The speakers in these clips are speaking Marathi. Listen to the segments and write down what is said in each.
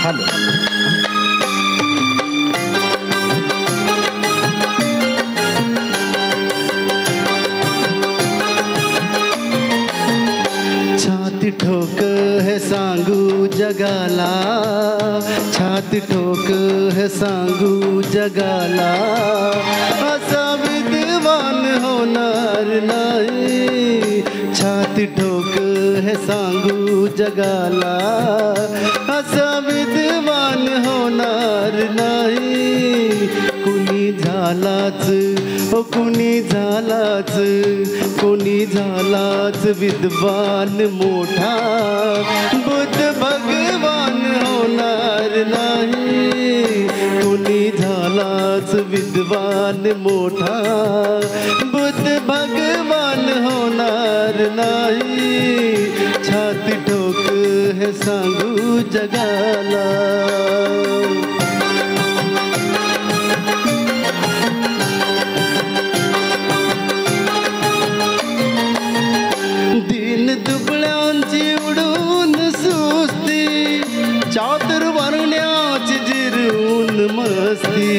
हॅलो. छाती ठोक है सांगू जगाला, छाती ठोक है सांगू जगाला, असा विद्वान होणार नाही. छाती ठोक है सांगू जगाला, असा विद्वान होणार नाही. कुणी झालाच ओ कुणी झालाच, कोणी झालाच विद्वान मोठा, बुद्ध भगवान होणार नाही. कोणी झालाच विद्वान मोठा, बुद्ध भगवान होणार नाही. छाती ठोक है सांगू जगाला. दिन दुबळ्यांची उडून सुस्ती, चातुर्वर्ण्याची जिरून मस्ती.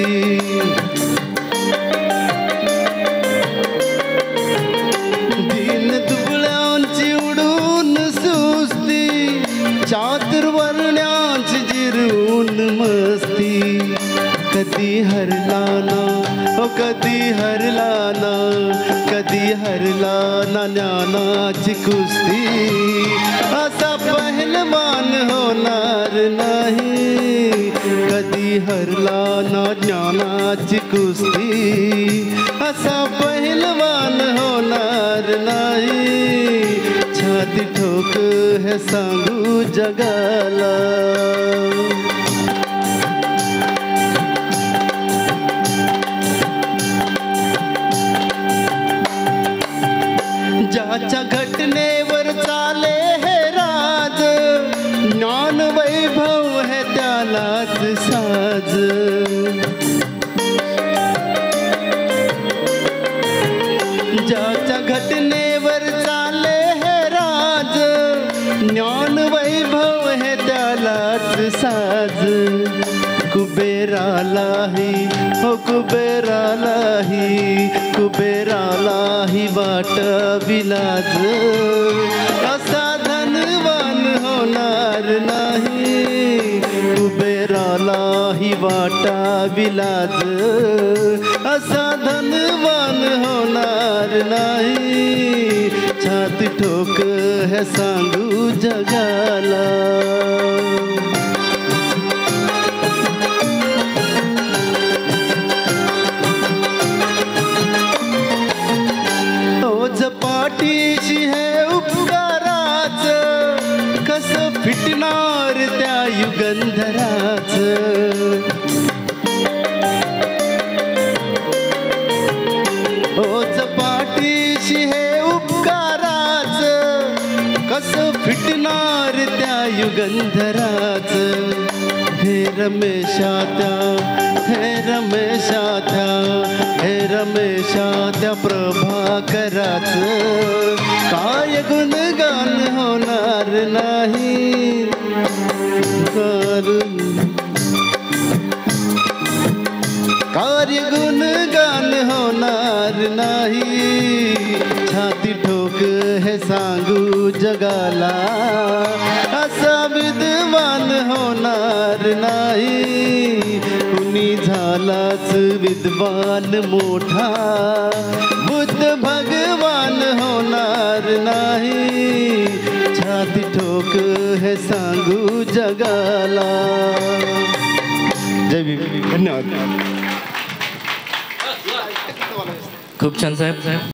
दिन दुबळ्यांची उडून सुस्ती, चातुर्वर्ण्याची जिरून मस्ती. कधी हरला ना ओ कधी हरला ना, कधी हरला ना ज्ञानाची कुस्ती, असा पहिलवान होणार नाही. कधी हरला ना ज्ञानाची कुस्ती, असा पहिलवान होणार नाही. छाती ठोक है सांगू जगाला. ज्याच्या घटनेवर चाले हे राज, ज्ञान वैभव है त्यालाच साज. ज्याच्या घटनेवर चाले हे राज, ज्ञान वैभव है त्यालाच साज. कुबेरालाही हो कुबेरालाही, कुबेरालाही वाट विलाज, असा धनवान होणार नाही. कुबेरालाही वाटा विलाज, असा धनवान होणार नाही. छाती ठोक है सांगू जगाला. पाठीशी है उपकाराच, कसं फिटणार त्या युगंधराच. ओच पाठीशी है उपकाराच, कसं फिटणार त्या युगंधराच. हे रमेशा त्या, हे रमेशा त्या, हे रमेशा त्या प्रभाकराच, काय गुणगान होणार नाही. कार्य गुणगान होणार नाही. छाती ठोक है सांगू जगाला, असा विद्वान होणार नाही. कुणी झालाच विद्वान मोठा, बुद्ध भगवान होणार नाही. छाती ठोक है सांगू जगाला. जय भीम. धन्यवाद. खूप छान साहेब.